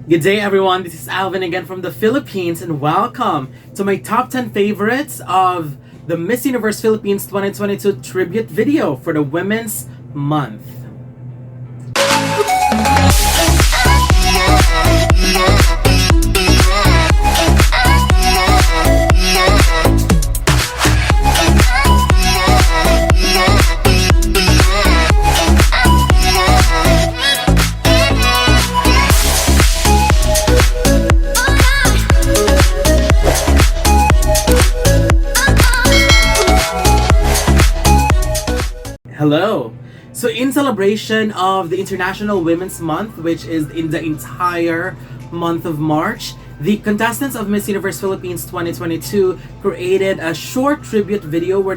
Good day everyone, this is Alvin again from the Philippines and welcome to my top 10 favorites of the Miss Universe Philippines 2022 tribute video for the Women's Month. Hello! So in celebration of the International Women's Month, which is in the entire month of March, the contestants of Miss Universe Philippines 2022 created a short tribute video where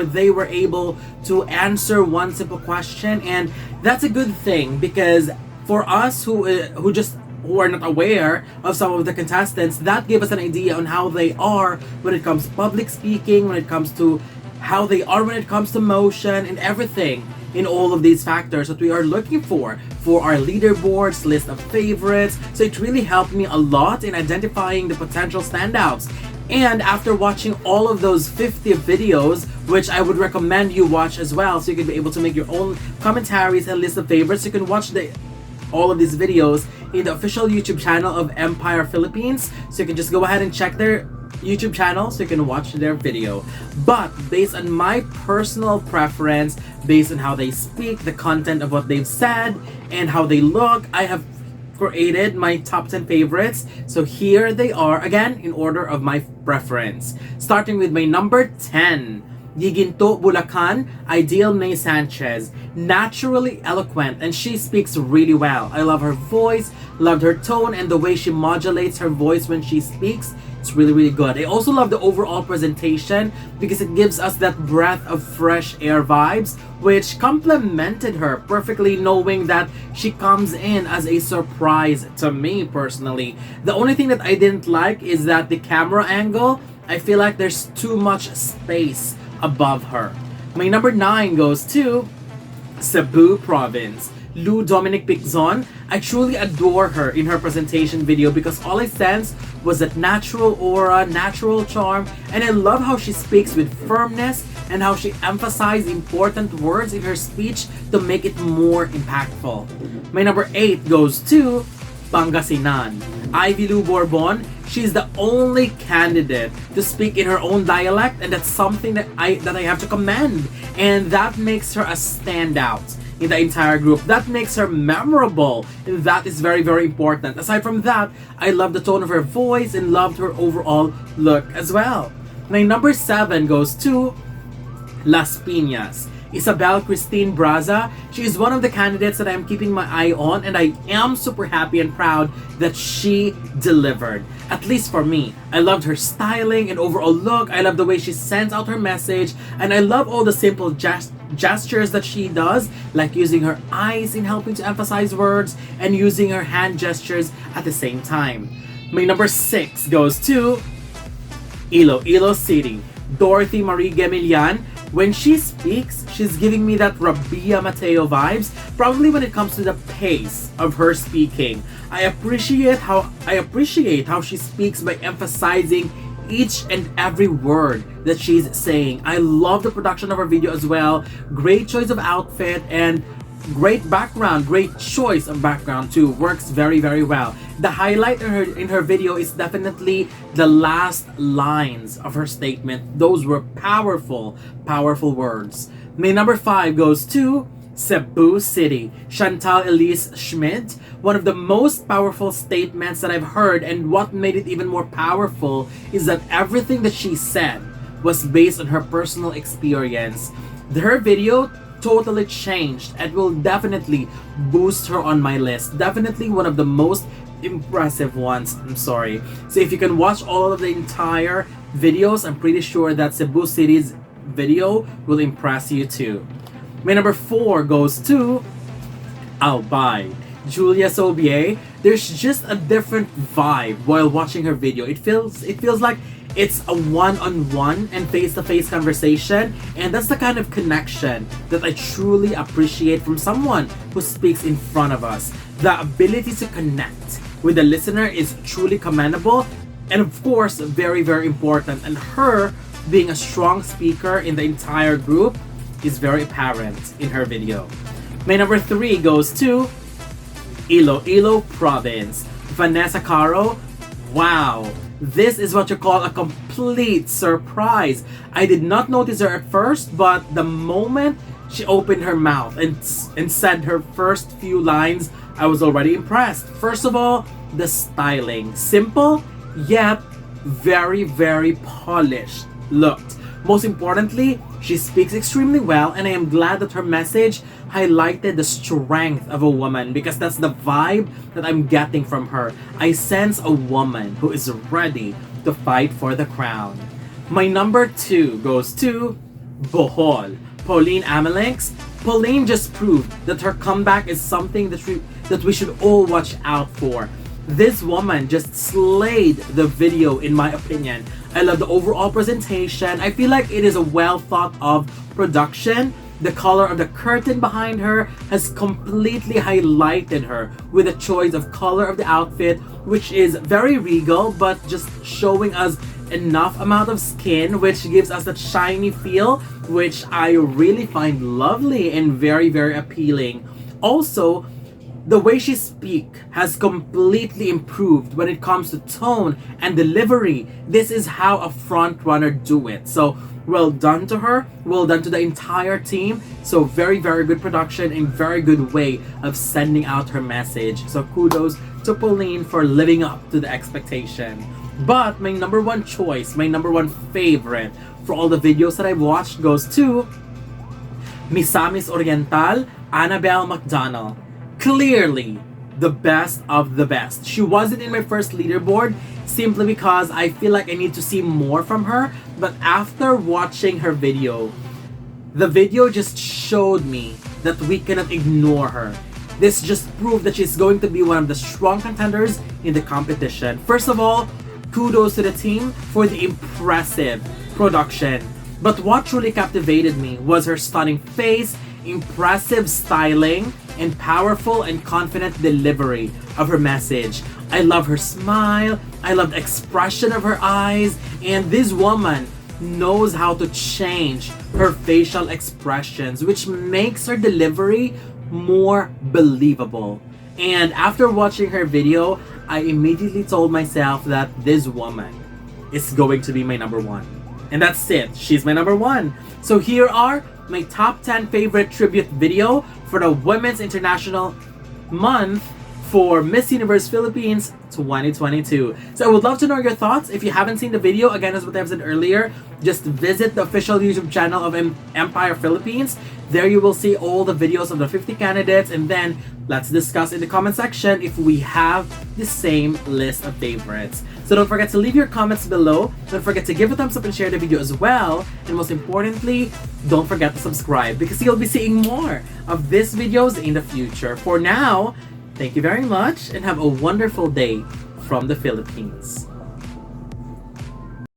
they were able to answer one simple question, and that's a good thing because for us who are not aware of some of the contestants, that gave us an idea on how they are when it comes to public speaking, when it comes to how they are when it comes to motion and everything in all of these factors that we are looking for our leaderboards, list of favorites. So it really helped me a lot in identifying the potential standouts. And after watching all of those 50 videos, which I would recommend you watch as well, so you can be able to make your own commentaries and list of favorites, you can watch all of these videos in the official YouTube channel of Empire Philippines. So you can just go ahead and check their YouTube channel so you can watch their video. But based on my personal preference, based on how they speak, the content of what they've said, and how they look, I have created my top 10 favorites. So here they are again in order of my preference. Starting with my number 10. GUIGUINTO, BULACAN, Aidyl Mhay Sanchez. Naturally eloquent and she speaks really well. I love her voice, loved her tone, and the way she modulates her voice when she speaks. It's really good. I also love the overall presentation because it gives us that breath of fresh air vibes, which complemented her perfectly, knowing that she comes in as a surprise to me personally. The only thing that I didn't like is that the camera angle, I feel like there's too much space above her. My number 9 goes to CEBU province. Dominique Piczon. I truly adore her in her presentation video because all I sensed was that natural aura, natural charm, and I love how she speaks with firmness and how she emphasized important words in her speech to make it more impactful. My number 8 goes to PANGASINAN. Ivylou Borbon. She's the only candidate to speak in her own dialect, and that's something that I have to commend, and that makes her a standout in the entire group. That makes her memorable, and that is very important. Aside from that, I love the tone of her voice and loved her overall look as well. My number 7 goes to Las Piñas. Isabelle, Kristine, Braza. She is one of the candidates that I'm keeping my eye on, and I am super happy and proud that she delivered. At least for me. I loved her styling and overall look. I love the way she sends out her message, and I love all the simple gestures that she does, like using her eyes in helping to emphasize words and using her hand gestures at the same time. My number 6 goes to ILOILO City. Dorothy Marie Gemillan. When she speaks, she's giving me that Rabia Mateo vibes, probably when it comes to the pace of her speaking. I appreciate how she speaks by emphasizing each and every word that she's saying. I love the production of her video as well. Great choice of outfit and great background, great choice of background too. Works very well. The highlight in her video is definitely the last lines of her statement. Those were powerful words. My number 5 goes to Cebu City. Chantal, Elise, Schmidt. One of the most powerful statements that I've heard, and what made it even more powerful is that everything that she said was based on her personal experience. Her video totally changed and will definitely boost her on my list. Definitely one of the most impressive ones. I'm sorry. So if you can watch all of the entire videos, I'm pretty sure that Cebu City's video will impress you too. My number 4 goes to ALBAY. Julia Saubier. There's just a different vibe while watching her video. It feels like it's a one-on-one and face-to-face conversation, and that's the kind of connection that I truly appreciate from someone who speaks in front of us. The ability to connect with the listener is truly commendable, and of course, very, very important. And her being a strong speaker in the entire group is very apparent in her video. My number 3 goes to ILOILO Province. Vanessa Caro, wow. This is what you call a complete surprise. I did not notice her at first, but the moment she opened her mouth and said her first few lines, I was already impressed. First of all, the styling. Simple, yet very, very polished looked. Most importantly, she speaks extremely well, and I am glad that her message highlighted the strength of a woman, because that's the vibe that I'm getting from her. I sense a woman who is ready to fight for the crown. My number 2 goes to BOHOL. Pauline Amelinckx. Pauline just proved that her comeback is something that we should all watch out for. This woman just slayed the video, in my opinion. I love the overall presentation. I feel like it is a well thought of production. The color of the curtain behind her has completely highlighted her with the choice of color of the outfit, which is very regal, but just showing us enough amount of skin, which gives us that shiny feel, which I really find lovely and very, very appealing. Also, the way she speaks has completely improved when it comes to tone and delivery. This is how a front runner do it. So well done to her, well done to the entire team. So very, very good production and very good way of sending out her message. So kudos to Pauline for living up to the expectation. But my number 1 choice, my number 1 favorite for all the videos that I've watched goes to Misamis Oriental, Annabelle McDonald. Clearly the best of the best. She wasn't in my first leaderboard simply because I feel like I need to see more from her, but after watching her video, the video just showed me that we cannot ignore her. This just proved that she's going to be one of the strong contenders in the competition. First of all, kudos to the team for the impressive production. But what truly captivated me was her stunning face, impressive styling, and powerful and confident delivery of her message. I love her smile, I love the expression of her eyes, and this woman knows how to change her facial expressions, which makes her delivery more believable. And after watching her video, I immediately told myself that this woman is going to be my number 1. And that's it, she's my number 1. So here are my top 10 favorite tribute video for the Women's International Month for Miss Universe Philippines 2022. So I would love to know your thoughts. If you haven't seen the video, again, as what I've said earlier, just visit the official YouTube channel of Empire Philippines. There you will see all the videos of the 50 candidates, and then let's discuss in the comment section if we have the same list of favorites. So don't forget to leave your comments below. Don't forget to give a thumbs up and share the video as well. And most importantly, don't forget to subscribe, because you'll be seeing more of these videos in the future. For now, thank you very much and have a wonderful day from the Philippines.